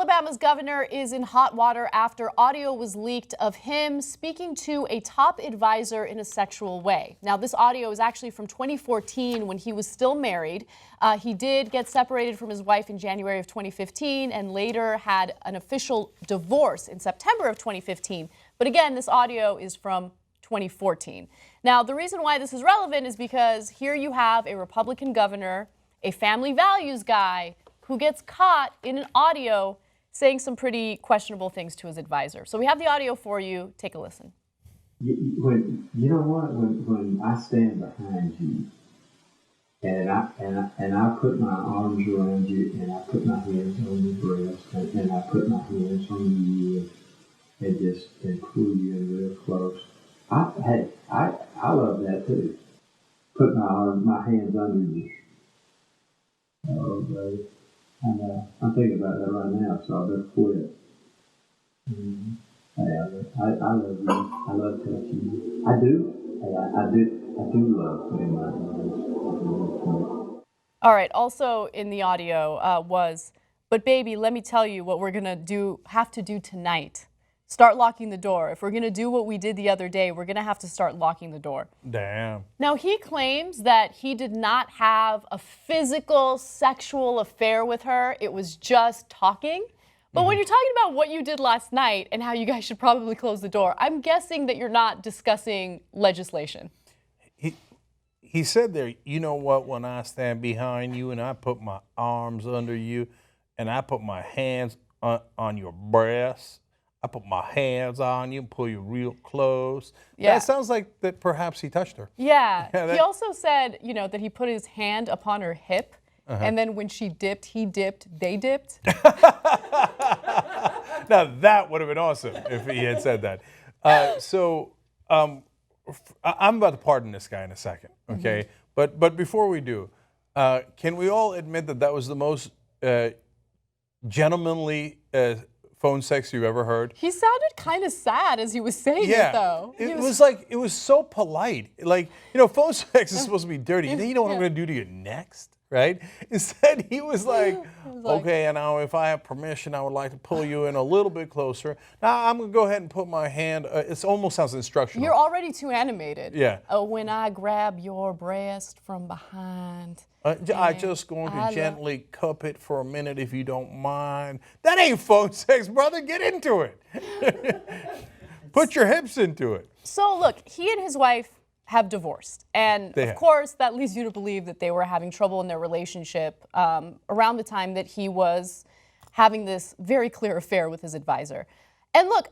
Alabama's governor is in hot water after audio was leaked of him speaking to a top advisor in a sexual way. Now, this audio is actually from 2014 when he was still married. He did get separated from his wife in January of 2015 and later had an official divorce in September of 2015. But again, this audio is from 2014. Now, the reason why this is relevant is because here you have a Republican governor, a family values guy, who gets caught in an audio saying some pretty questionable things to his advisor. So we have the audio for you. Take a listen. You know what? When I stand behind you and I put my arms around you and I put my hands on your breast and I put my hands on you and pull you in real close. I love that too. Put my hands under you. Oh, baby. I'm thinking about that right now, so I better quit. Hey, I love you. I love touching you. I do love putting my hands. All right. Also in the audio but baby, let me tell you what we're gonna have to do tonight. Start locking the door. If we're going to do what we did the other day, we're going to have to start locking the door. Damn. Now, he claims that he did not have a physical sexual affair with her. It was just talking. But when you're talking about what you did last night and how you guys should probably close the door, I'm guessing that you're not discussing legislation. He said there, you know what, when I stand behind you and I put my arms under you and I put my hands on your breast, I put my hands on you and pull you real close. Yeah. That sounds like that perhaps he touched her. Yeah. He also said, that he put his hand upon her hip, and then when she dipped, he dipped, they dipped. Now, that would have been awesome if he had said that. I'm about to pardon this guy in a second, okay? But before we do, can we all admit that was the most gentlemanly phone sex you've ever heard? He sounded kind of sad as he was saying it, though. It was so polite. Phone sex is supposed to be dirty. You know what I'm going to do to you next, right? Instead, he was like, okay, and now if I have permission, I would like to pull you in a little bit closer. Now, I'm going to go ahead and put my hand, it almost sounds instructional. You're already too animated. Yeah. When I grab your breast from behind. I just going to gently cup it for a minute if you don't mind. That ain't phone sex, brother. Get into it. Put your hips into it. So look, he and his wife have divorced. And of course, that leads you to believe that they were having trouble in their relationship around the time that he was having this very clear affair with his advisor. And look,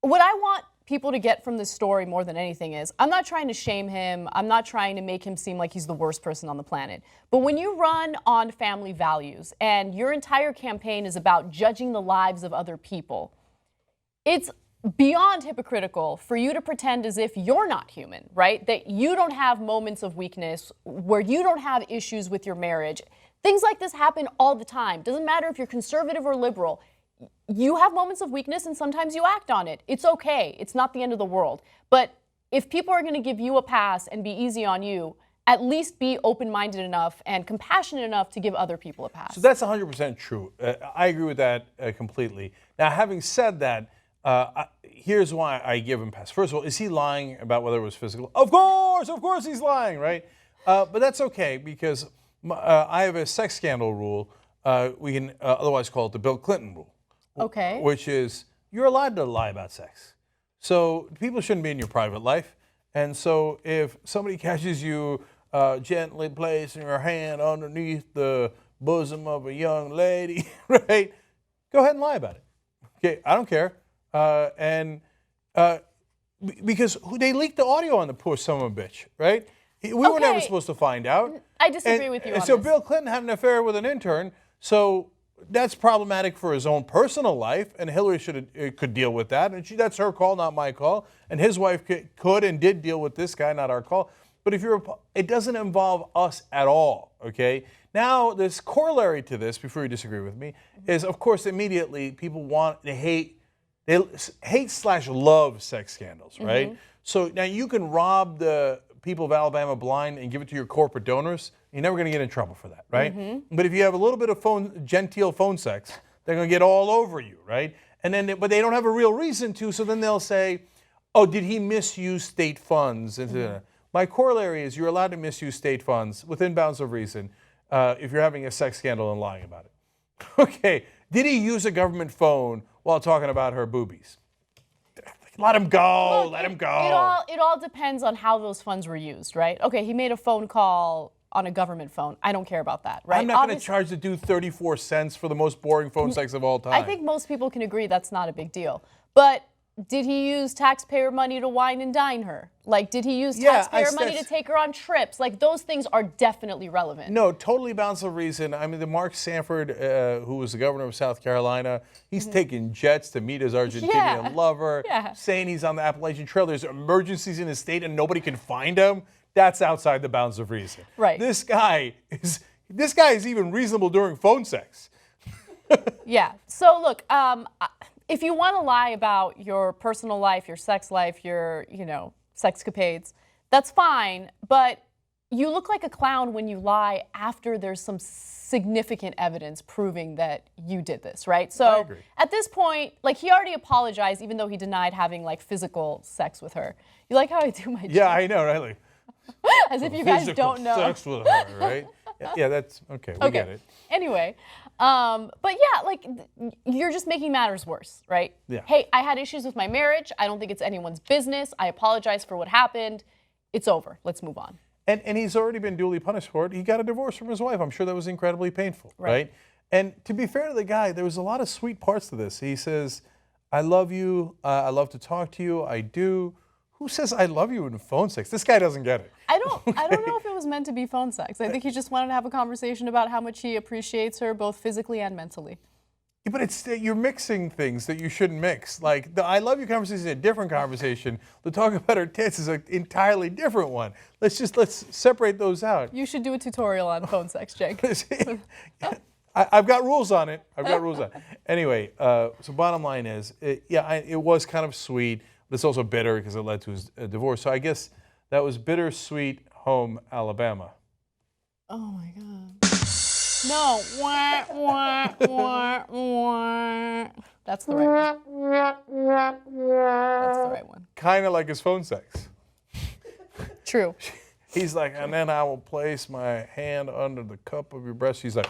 what I want people to get from this story more than anything is, I'm not trying to shame him. I'm not trying to make him seem like he's the worst person on the planet. But when you run on family values and your entire campaign is about judging the lives of other people, it's beyond hypocritical for you to pretend as if you're not human, right? That you don't have moments of weakness, where you don't have issues with your marriage. Things like this happen all the time. Doesn't matter if you're conservative or liberal. You have moments of weakness and sometimes you act on it. It's okay. It's not the end of the world. But if people are going to give you a pass and be easy on you, at least be open-minded enough and compassionate enough to give other people a pass. So that's 100% true. I agree with that completely. Now, having said that, here's why I give him a pass. First of all, is he lying about whether it was physical? Of course he's lying, right? But that's okay because I have a sex scandal rule. We can otherwise call it the Bill Clinton rule. Okay. Which is, you're allowed to lie about sex. So people shouldn't be in your private life. And so if somebody catches you gently placing your hand underneath the bosom of a young lady, right, go ahead and lie about it. Okay, I don't care. Because they leaked the audio on the poor son of a bitch, right? We were never supposed to find out. I disagree with you on so this. Bill Clinton had an affair with an intern, so that's problematic for his own personal life, and Hillary could deal with that, and that's her call, not my call. And his wife could and did deal with this guy, not our call. But it doesn't involve us at all, okay? Now, this corollary to this, before you disagree with me, is of course immediately people hate / love sex scandals, right? So now you can rob the people of Alabama blind and give it to your corporate donors. You're never going to get in trouble for that, right? But if you have a little bit of genteel phone sex They're going to get all over you, right? And then, but they don't have a real reason to, so then they'll say, oh, did he misuse state funds? My corollary is you're allowed to misuse state funds within bounds of reason if you're having a sex scandal and lying about it. Okay, did he use a government phone while talking about her boobies? Let him go, let him go. It all depends on how those funds were used, right? Okay, he made a phone call on a government phone. I don't care about that, right? I'm not going to charge the dude 34 cents for the most boring phone sex of all time. I think most people can agree that's not a big deal. But did he use taxpayer money to wine and dine her? Like, did he use taxpayer money to take her on trips? Like, those things are definitely relevant. No, totally bounds of reason. I mean, the Mark Sanford, who was the governor of South Carolina, he's taking jets to meet his Argentinian lover, saying he's on the Appalachian Trail. There's emergencies in his state and nobody can find him. That's outside the bounds of reason. Right. This guy is even reasonable during phone sex. Yeah. So look, if you want to lie about your personal life, your sex life, your, sexcapades, that's fine. But you look like a clown when you lie after there's some significant evidence proving that you did this, right? So at this point, like, he already apologized, even though he denied having like physical sex with her. You like how I do my job? Yeah, I know, right? Like, as if you guys don't know. Sex with her, right? Yeah, that's okay. We get it. Anyway, but yeah, like, you're just making matters worse, right? Yeah. Hey, I had issues with my marriage. I don't think it's anyone's business. I apologize for what happened. It's over. Let's move on. And he's already been duly punished for it. He got a divorce from his wife. I'm sure that was incredibly painful, right? And to be fair to the guy, there was a lot of sweet parts to this. He says, I love you. I love to talk to you. I do. Who says I love you in phone sex? This guy doesn't get it. I don't know if it was meant to be phone sex. I think he just wanted to have a conversation about how much he appreciates her, both physically and mentally. Yeah, but you're mixing things that you shouldn't mix. Like, the I love you conversation is a different conversation. The talk about her tits is an entirely different one. Let's separate those out. You should do a tutorial on phone sex, Cenk. I've got rules on it. Anyway, so bottom line is, it was kind of sweet. But it's also bitter because it led to his divorce. So I guess that was Bittersweet Home, Alabama. Oh my God. No. That's the right one. Kind of like his phone sex. True. He's like, and then I will place my hand under the cup of your breast. She's like,